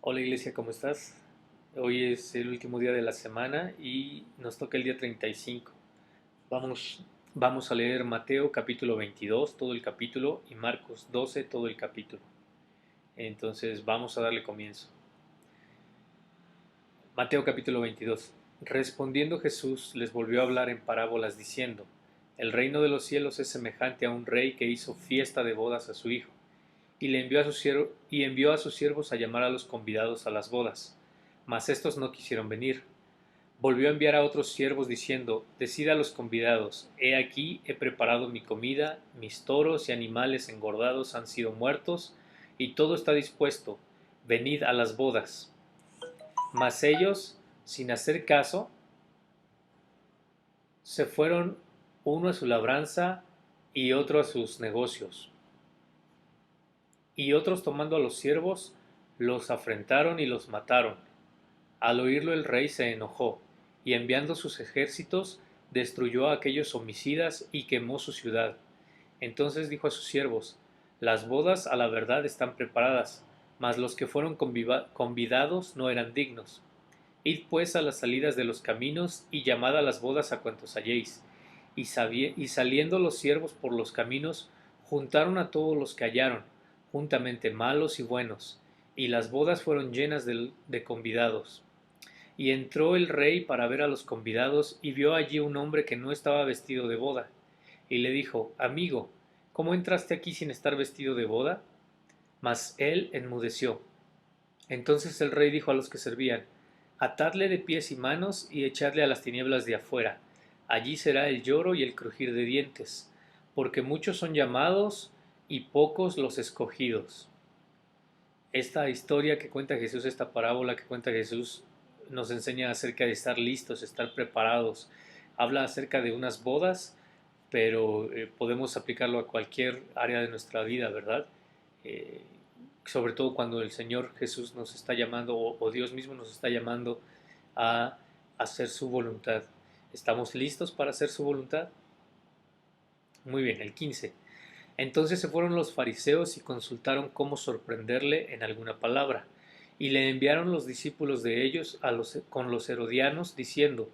Hola Iglesia, ¿cómo estás? Hoy es el último día de la semana y nos toca el día 35. Vamos, vamos a leer Mateo capítulo 22, todo el capítulo, y Marcos 12, todo el capítulo. Entonces vamos a darle comienzo. Mateo capítulo 22. Respondiendo Jesús les volvió a hablar en parábolas diciendo, el reino de los cielos es semejante a un rey que hizo fiesta de bodas a su hijo, y le envió a sus siervos a llamar a los convidados a las bodas. Mas estos no quisieron venir. Volvió a enviar a otros siervos diciendo, decid a los convidados, he aquí he preparado mi comida, mis toros y animales engordados han sido muertos, y todo está dispuesto, venid a las bodas. Mas ellos, sin hacer caso, se fueron uno a su labranza y otro a sus negocios. Y otros tomando a los siervos, los afrentaron y los mataron. Al oírlo el rey se enojó, y enviando sus ejércitos, destruyó a aquellos homicidas y quemó su ciudad. Entonces dijo a sus siervos, las bodas a la verdad están preparadas, mas los que fueron convidados no eran dignos. Id pues a las salidas de los caminos y llamad a las bodas a cuantos halléis. Y saliendo los siervos por los caminos, juntaron a todos los que hallaron, juntamente malos y buenos, y las bodas fueron llenas de convidados. Y entró el rey para ver a los convidados, y vio allí un hombre que no estaba vestido de boda. Y le dijo, amigo, ¿cómo entraste aquí sin estar vestido de boda? Mas él enmudeció. Entonces el rey dijo a los que servían, atadle de pies y manos y echadle a las tinieblas de afuera. Allí será el lloro y el crujir de dientes, porque muchos son llamados y pocos los escogidos. Esta historia que cuenta Jesús, esta parábola que cuenta Jesús, nos enseña acerca de estar listos, estar preparados. Habla acerca de unas bodas, pero podemos aplicarlo a cualquier área de nuestra vida, ¿verdad? Eh, Sobre todo cuando el Señor Jesús nos está llamando o Dios mismo nos está llamando a hacer su voluntad. ¿Estamos listos para hacer su voluntad? Muy bien, el 15. Entonces se fueron los fariseos y consultaron cómo sorprenderle en alguna palabra, y le enviaron los discípulos de ellos con los herodianos, diciendo,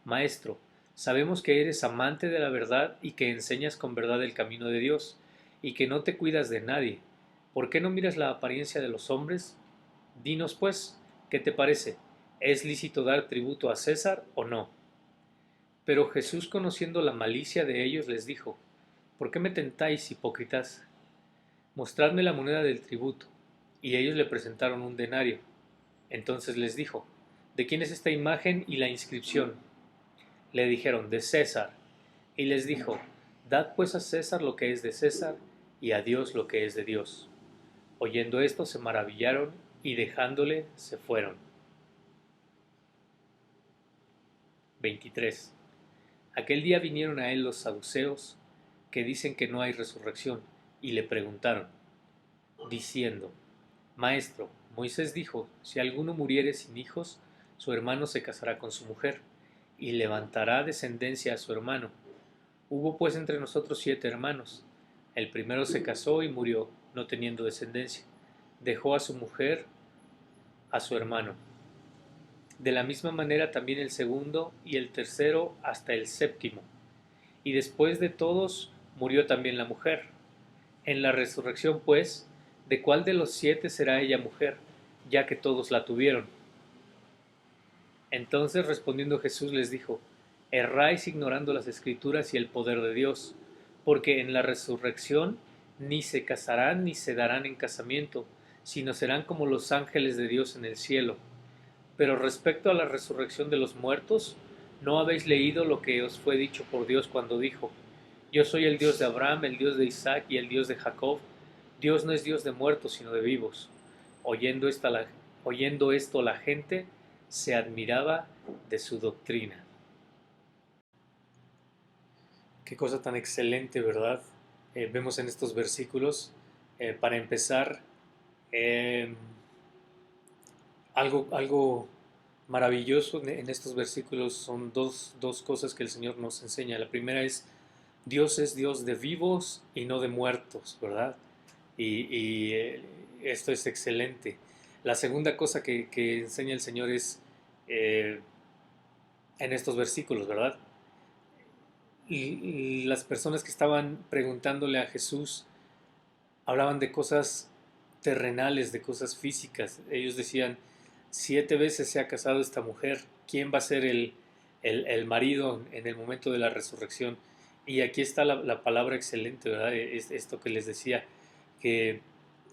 Maestro, sabemos que eres amante de la verdad y que enseñas con verdad el camino de Dios, y que no te cuidas de nadie. ¿Por qué no miras la apariencia de los hombres? Dinos pues, ¿qué te parece? ¿Es lícito dar tributo a César o no? Pero Jesús, conociendo la malicia de ellos, les dijo, ¿por qué me tentáis, hipócritas? Mostradme la moneda del tributo. Y ellos le presentaron un denario. Entonces les dijo, ¿de quién es esta imagen y la inscripción? Le dijeron, de César. Y les dijo, dad pues a César lo que es de César, y a Dios lo que es de Dios. Oyendo esto se maravillaron, y dejándole se fueron. 23. Aquel día vinieron a él los saduceos, que dicen que no hay resurrección, y le preguntaron, diciendo, Maestro, Moisés dijo, si alguno muriere sin hijos, su hermano se casará con su mujer, y levantará descendencia a su hermano. Hubo pues entre nosotros 7 hermanos. El primero se casó y murió, no teniendo descendencia. Dejó a su mujer, a su hermano. De la misma manera también el segundo y el tercero hasta el séptimo. Y después de todos murió también la mujer. En la resurrección, pues, ¿de cuál de los 7 será ella mujer, ya que todos la tuvieron? Entonces respondiendo Jesús les dijo, erráis ignorando las escrituras y el poder de Dios, porque en la resurrección ni se casarán ni se darán en casamiento, sino serán como los ángeles de Dios en el cielo. Pero respecto a la resurrección de los muertos, ¿no habéis leído lo que os fue dicho por Dios cuando dijo, yo soy el Dios de Abraham, el Dios de Isaac y el Dios de Jacob? Dios no es Dios de muertos, sino de vivos. Oyendo esto la gente se admiraba de su doctrina. Qué cosa tan excelente, ¿verdad? Vemos en estos versículos, para empezar, eh, algo maravilloso en estos versículos son dos cosas que el Señor nos enseña. La primera es Dios de vivos y no de muertos, ¿verdad? Y esto es excelente. La segunda cosa que enseña el Señor es eh, en estos versículos, ¿verdad? Y las personas que estaban preguntándole a Jesús hablaban de cosas terrenales, de cosas físicas. Ellos decían, 7 veces se ha casado esta mujer, ¿quién va a ser el marido en el momento de la resurrección? Y aquí está la palabra excelente, ¿verdad? Es esto que les decía, que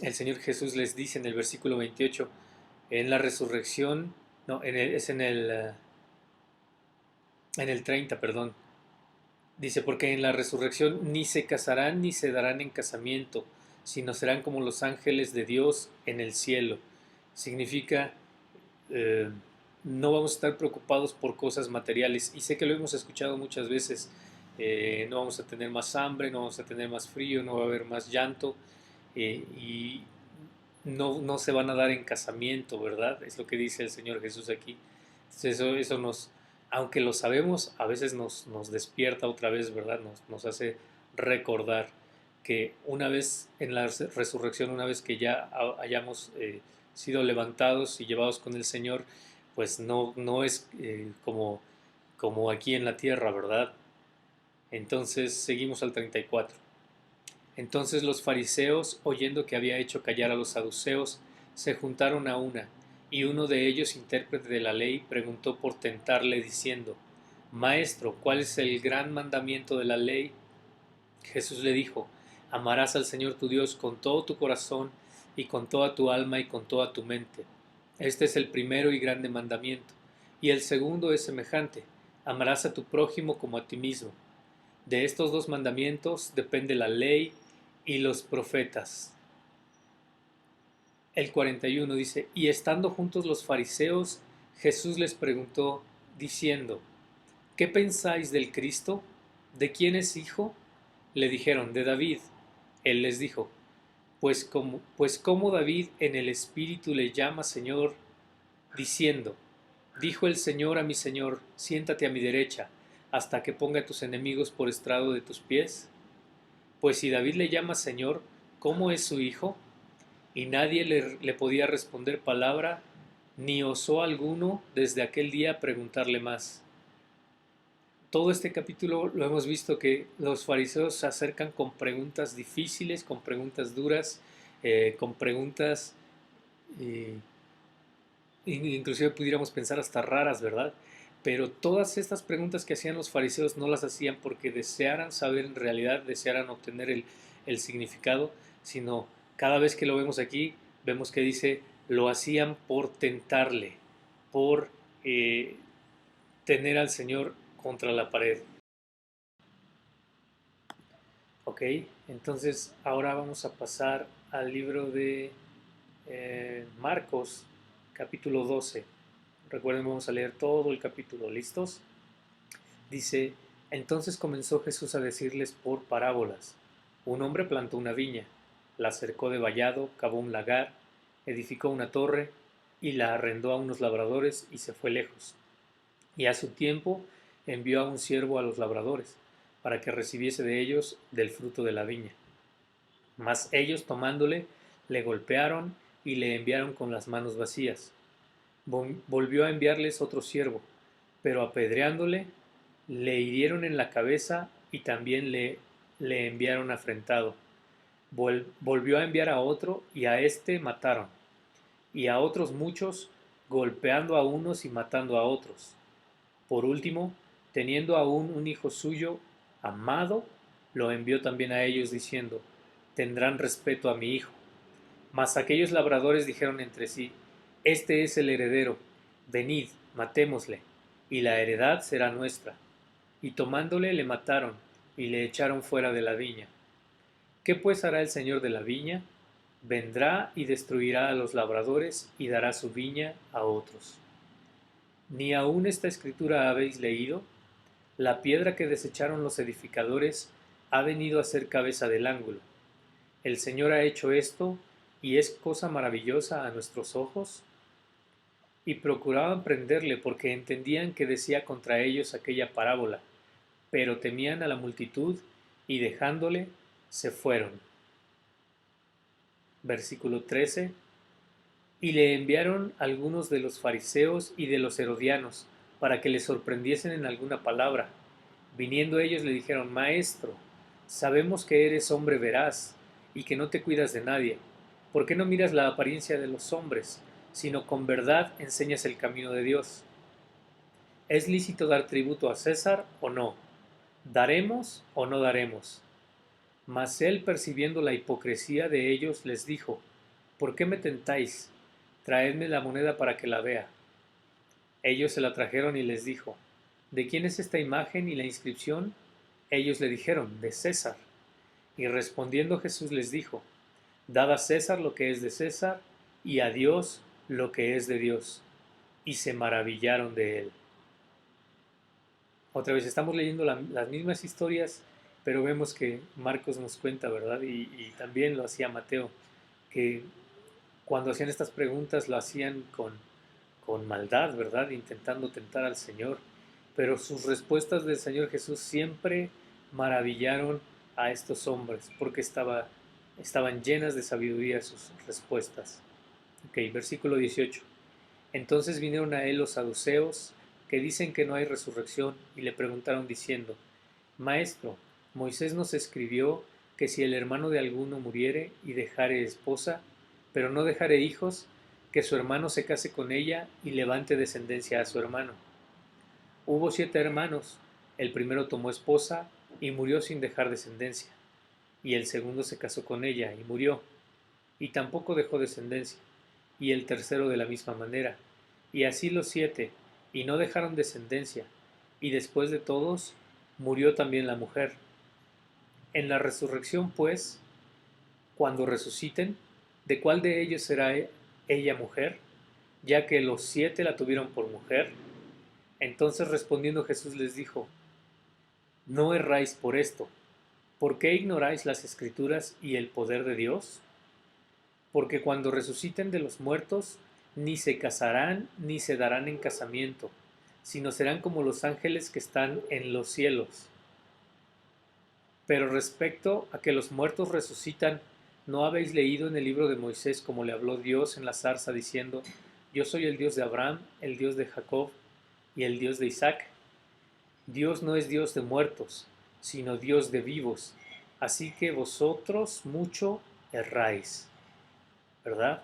el Señor Jesús les dice en el versículo 28, en la resurrección, no, es en el 30, perdón. Dice, porque en la resurrección ni se casarán ni se darán en casamiento, sino serán como los ángeles de Dios en el cielo. Significa, eh, no vamos a estar preocupados por cosas materiales. Y sé que lo hemos escuchado muchas veces, no vamos a tener más hambre, no vamos a tener más frío, no va a haber más llanto, y no se van a dar en casamiento, ¿verdad? Es lo que dice el Señor Jesús aquí. Eso nos, aunque lo sabemos, a veces nos despierta otra vez, ¿verdad? Nos hace recordar que una vez en la resurrección, una vez que ya hayamos sido levantados y llevados con el Señor, pues no es como aquí en la tierra, ¿verdad? Entonces seguimos al 34. Entonces los fariseos, oyendo que había hecho callar a los saduceos, se juntaron a una, y uno de ellos, intérprete de la ley, preguntó por tentarle, diciendo, Maestro, ¿cuál es el gran mandamiento de la ley? Jesús le dijo, amarás al Señor tu Dios con todo tu corazón, y con toda tu alma, y con toda tu mente. Este es el primero y grande mandamiento. Y el segundo es semejante, amarás a tu prójimo como a ti mismo. De estos dos mandamientos depende la ley y los profetas. El 41 dice, y estando juntos los fariseos, Jesús les preguntó, diciendo, ¿qué pensáis del Cristo? ¿De quién es hijo? Le dijeron, de David. Él les dijo, pues como David en el Espíritu le llama Señor, diciendo, dijo el Señor a mi Señor, siéntate a mi derecha, hasta que ponga a tus enemigos por estrado de tus pies. Pues si David le llama Señor, ¿cómo es su hijo? Y nadie le podía responder palabra, ni osó alguno desde aquel día preguntarle más. Todo este capítulo lo hemos visto que los fariseos se acercan con preguntas difíciles, con preguntas duras, con preguntas, eh, inclusive pudiéramos pensar hasta raras, ¿verdad? Pero todas estas preguntas que hacían los fariseos no las hacían porque desearan saber en realidad, desearan obtener el significado, sino cada vez que lo vemos aquí, vemos que dice, lo hacían por tentarle, por tener al Señor contra la pared. Ok, entonces ahora vamos a pasar al libro de Marcos, capítulo 12. Recuerden, vamos a leer todo el capítulo. ¿Listos? Dice, entonces comenzó Jesús a decirles por parábolas. Un hombre plantó una viña, la cercó de vallado, cavó un lagar, edificó una torre y la arrendó a unos labradores y se fue lejos. Y a su tiempo envió a un siervo a los labradores, para que recibiese de ellos del fruto de la viña. Mas ellos tomándole, le golpearon y le enviaron con las manos vacías. Volvió a enviarles otro siervo, pero apedreándole, le hirieron en la cabeza y también le enviaron afrentado. Volvió a enviar a otro y a éste mataron, y a otros muchos, golpeando a unos y matando a otros. Por último, teniendo aún un hijo suyo, amado, lo envió también a ellos diciendo, tendrán respeto a mi hijo. Mas aquellos labradores dijeron entre sí, este es el heredero, venid, matémosle, y la heredad será nuestra. Y tomándole le mataron, y le echaron fuera de la viña. ¿Qué pues hará el señor de la viña? Vendrá y destruirá a los labradores, y dará su viña a otros. ¿Ni aún esta escritura habéis leído? La piedra que desecharon los edificadores ha venido a ser cabeza del ángulo. El Señor ha hecho esto, y es cosa maravillosa a nuestros ojos. Y procuraban prenderle porque entendían que decía contra ellos aquella parábola, pero temían a la multitud y dejándole se fueron. Versículo 13. Y le enviaron algunos de los fariseos y de los herodianos, para que le sorprendiesen en alguna palabra. Viniendo ellos le dijeron: Maestro, sabemos que eres hombre veraz, y que no te cuidas de nadie. ¿Por qué no miras la apariencia de los hombres, sino con verdad enseñas el camino de Dios? ¿Es lícito dar tributo a César o no? ¿Daremos o no daremos? Mas él, percibiendo la hipocresía de ellos, les dijo: ¿Por qué me tentáis? Traedme la moneda para que la vea. Ellos se la trajeron y les dijo: ¿De quién es esta imagen y la inscripción? Ellos le dijeron: de César. Y respondiendo Jesús les dijo: Dad a César lo que es de César, y a Dios lo que es de Dios. Y se maravillaron de él. Otra vez estamos leyendo las mismas historias, pero vemos que Marcos nos cuenta, ¿verdad? Y también lo hacía Mateo, que cuando hacían estas preguntas lo hacían con maldad, ¿verdad? Intentando tentar al Señor. Pero sus respuestas del Señor Jesús siempre maravillaron a estos hombres, porque estaban llenas de sabiduría sus respuestas. Ok, versículo 18. Entonces vinieron a él los saduceos, que dicen que no hay resurrección, y le preguntaron diciendo: Maestro, Moisés nos escribió que si el hermano de alguno muriere y dejare esposa, pero no dejare hijos, que su hermano se case con ella y levante descendencia a su hermano. Hubo 7 hermanos, el primero tomó esposa y murió sin dejar descendencia, y el segundo se casó con ella y murió, y tampoco dejó descendencia, y el tercero de la misma manera, y así los 7, y no dejaron descendencia, y después de todos murió también la mujer. En la resurrección, pues, cuando resuciten, ¿de cuál de ellos será ella mujer? Ya que los 7 la tuvieron por mujer. Entonces respondiendo Jesús les dijo: No erráis por esto. ¿Por qué ignoráis las Escrituras y el poder de Dios? Porque cuando resuciten de los muertos, ni se casarán ni se darán en casamiento, sino serán como los ángeles que están en los cielos. Pero respecto a que los muertos resucitan, ¿no habéis leído en el libro de Moisés como le habló Dios en la zarza diciendo: Yo soy el Dios de Abraham, el Dios de Jacob y el Dios de Isaac? Dios no es Dios de muertos, sino Dios de vivos. Así que vosotros mucho erráis, ¿verdad?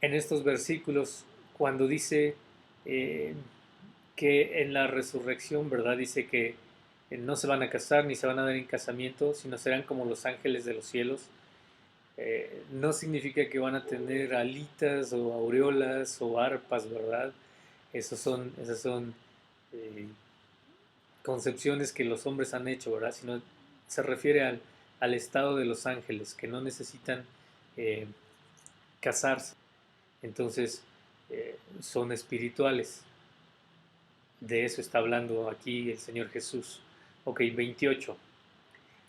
En estos versículos, cuando dice eh, que en la resurrección, ¿verdad? Dice que no se van a casar ni se van a dar en casamiento, sino serán como los ángeles de los cielos. No significa que van a tener alitas o aureolas o arpas, ¿verdad? Esas son eh, concepciones que los hombres han hecho, ¿verdad? Sino se refiere al estado de los ángeles, que no necesitan eh, casarse. Entonces, son espirituales. De eso está hablando aquí el Señor Jesús. Ok, 28.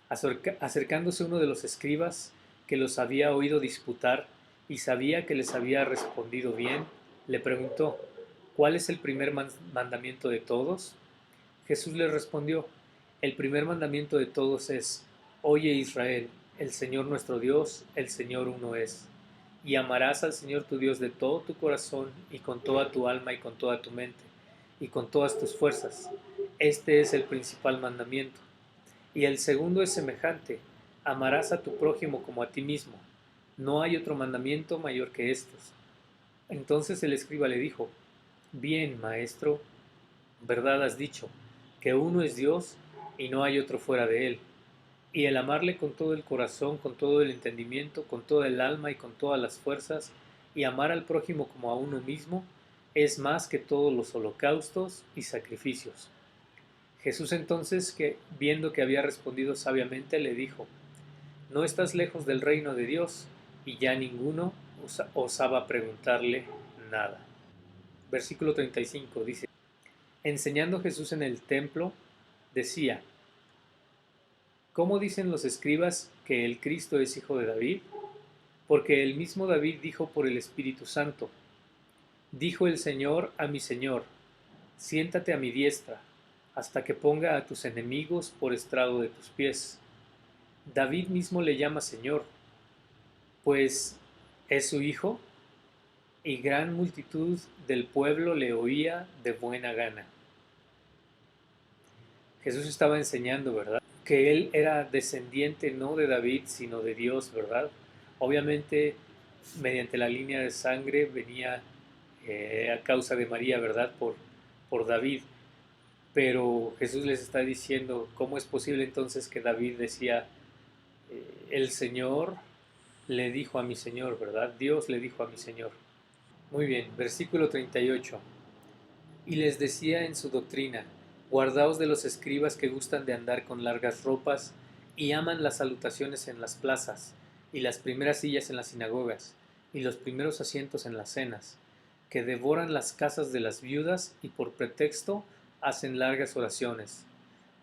Acercándose uno de los escribas que los había oído disputar y sabía que les había respondido bien, le preguntó: ¿Cuál es el primer mandamiento de todos? Jesús le respondió: El primer mandamiento de todos es: Oye Israel, el Señor nuestro Dios, el Señor uno es. Y amarás al Señor tu Dios de todo tu corazón y con toda tu alma y con toda tu mente y con todas tus fuerzas. Este es el principal mandamiento. Y el segundo es semejante: amarás a tu prójimo como a ti mismo. No hay otro mandamiento mayor que estos. Entonces el escriba le dijo: Bien, maestro, verdad has dicho, que uno es Dios y no hay otro fuera de él. Y el amarle con todo el corazón, con todo el entendimiento, con toda el alma y con todas las fuerzas, y amar al prójimo como a uno mismo, es más que todos los holocaustos y sacrificios. Jesús entonces, viendo que había respondido sabiamente, le dijo: No estás lejos del reino de Dios. Y ya ninguno osaba preguntarle nada. Versículo 35 dice: Enseñando Jesús en el templo, decía: ¿Cómo dicen los escribas que el Cristo es hijo de David? Porque el mismo David dijo por el Espíritu Santo: Dijo el Señor a mi Señor: Siéntate a mi diestra, hasta que ponga a tus enemigos por estrado de tus pies. David mismo le llama Señor, pues ¿es su hijo? y gran multitud del pueblo le oía de buena gana. Jesús estaba enseñando, ¿verdad? Que él era descendiente no de David, sino de Dios, ¿verdad? Obviamente, mediante la línea de sangre venía a causa de María, ¿verdad? Por David. Pero Jesús les está diciendo, ¿cómo es posible entonces que David decía, el Señor le dijo a mi Señor, ¿verdad? Dios le dijo a mi Señor. Muy bien, versículo 38. Y les decía en su doctrina, guardaos de los escribas que gustan de andar con largas ropas y aman las salutaciones en las plazas, y las primeras sillas en las sinagogas, y los primeros asientos en las cenas, que devoran las casas de las viudas y por pretexto hacen largas oraciones.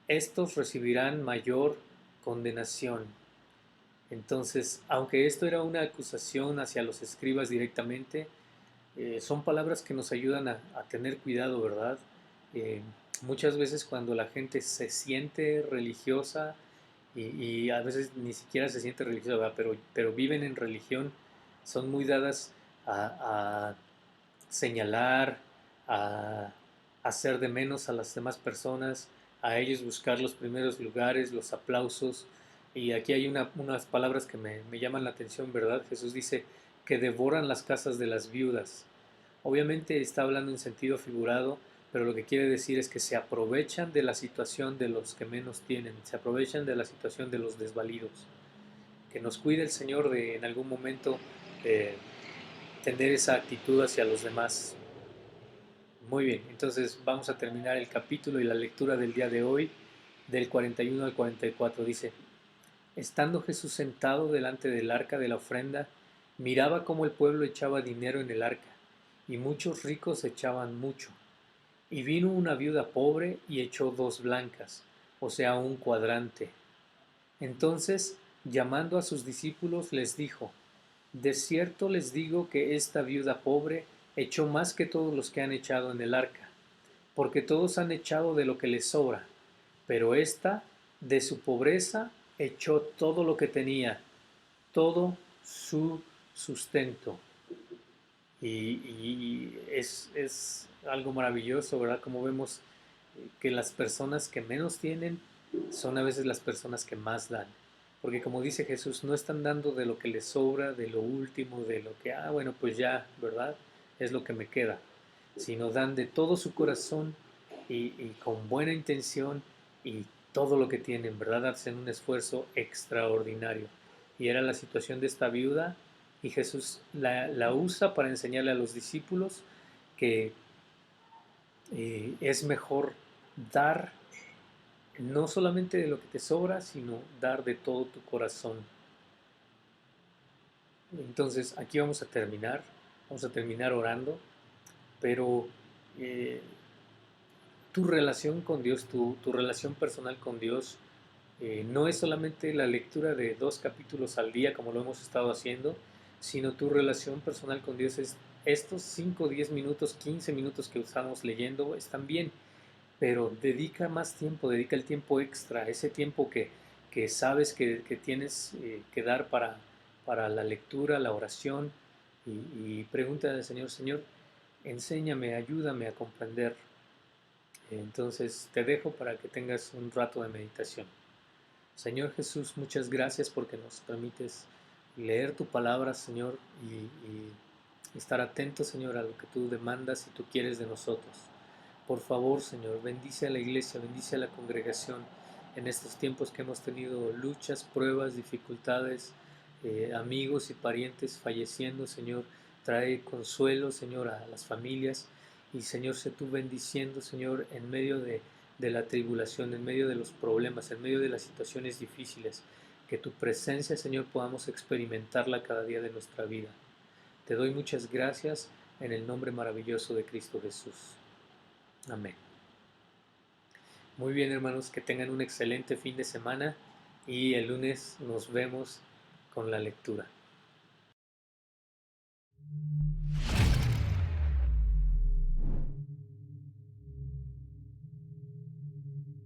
Estos recibirán mayor condenación. Entonces, aunque esto era una acusación hacia los escribas directamente, son palabras que nos ayudan a tener cuidado, ¿verdad? Eh, Muchas veces cuando la gente se siente religiosa y a veces ni siquiera se siente religiosa, ¿verdad? Pero viven en religión, son muy dadas a señalar, a hacer de menos a las demás personas, a ellos buscar los primeros lugares, los aplausos. Y aquí hay unas palabras que me llaman la atención, ¿verdad? Jesús dice que devoran las casas de las viudas. Obviamente está hablando en sentido figurado, pero lo que quiere decir es que se aprovechan de la situación de los que menos tienen, se aprovechan de la situación de los desvalidos. Que nos cuide el Señor de en algún momento eh, tener esa actitud hacia los demás. Muy bien, entonces vamos a terminar el capítulo y la lectura del día de hoy, del 41 al 44. Dice, estando Jesús sentado delante del arca de la ofrenda, miraba cómo el pueblo echaba dinero en el arca, y muchos ricos echaban mucho. Y vino una viuda pobre y echó 2 blancas, o sea, un cuadrante. Entonces, llamando a sus discípulos, les dijo, de cierto les digo que esta viuda pobre echó más que todos los que han echado en el arca, porque todos han echado de lo que les sobra, pero ésta, de su pobreza, echó todo lo que tenía, todo su sustento. Y es algo maravilloso, ¿verdad? Como vemos que las personas que menos tienen son a veces las personas que más dan. Porque como dice Jesús, no están dando de lo que les sobra, de lo último, de lo que, bueno, pues ya, ¿verdad? Es lo que me queda. Sino dan de todo su corazón y con buena intención y todo lo que tienen, ¿verdad? Hacen un esfuerzo extraordinario. Y era la situación de esta viuda y Jesús la usa para enseñarle a los discípulos que es mejor dar no solamente de lo que te sobra, sino dar de todo tu corazón. Entonces aquí vamos a terminar orando, pero eh, tu relación con Dios, tu relación personal con Dios, no es solamente la lectura de 2 capítulos al día como lo hemos estado haciendo, sino tu relación personal con Dios es estos 5, 10 minutos, 15 minutos que usamos leyendo, están bien, pero dedica más tiempo, dedica el tiempo extra, ese tiempo que sabes que tienes que dar para la lectura, la oración, y pregúntale al Señor, Señor, enséñame, ayúdame a comprender. Entonces te dejo para que tengas un rato de meditación. Señor Jesús, muchas gracias porque nos permites leer tu palabra, Señor, y estar atentos, Señor, a lo que tú demandas y tú quieres de nosotros. Por favor, Señor, bendice a la iglesia, bendice a la congregación en estos tiempos que hemos tenido luchas, pruebas, dificultades, amigos y parientes falleciendo, Señor. Trae consuelo, Señor, a las familias y, Señor, sé tú bendiciendo, Señor, en medio de la tribulación, en medio de los problemas, en medio de las situaciones difíciles. Que tu presencia, Señor, podamos experimentarla cada día de nuestra vida. Te doy muchas gracias en el nombre maravilloso de Cristo Jesús. Amén. Muy bien, hermanos, que tengan un excelente fin de semana y el lunes nos vemos con la lectura.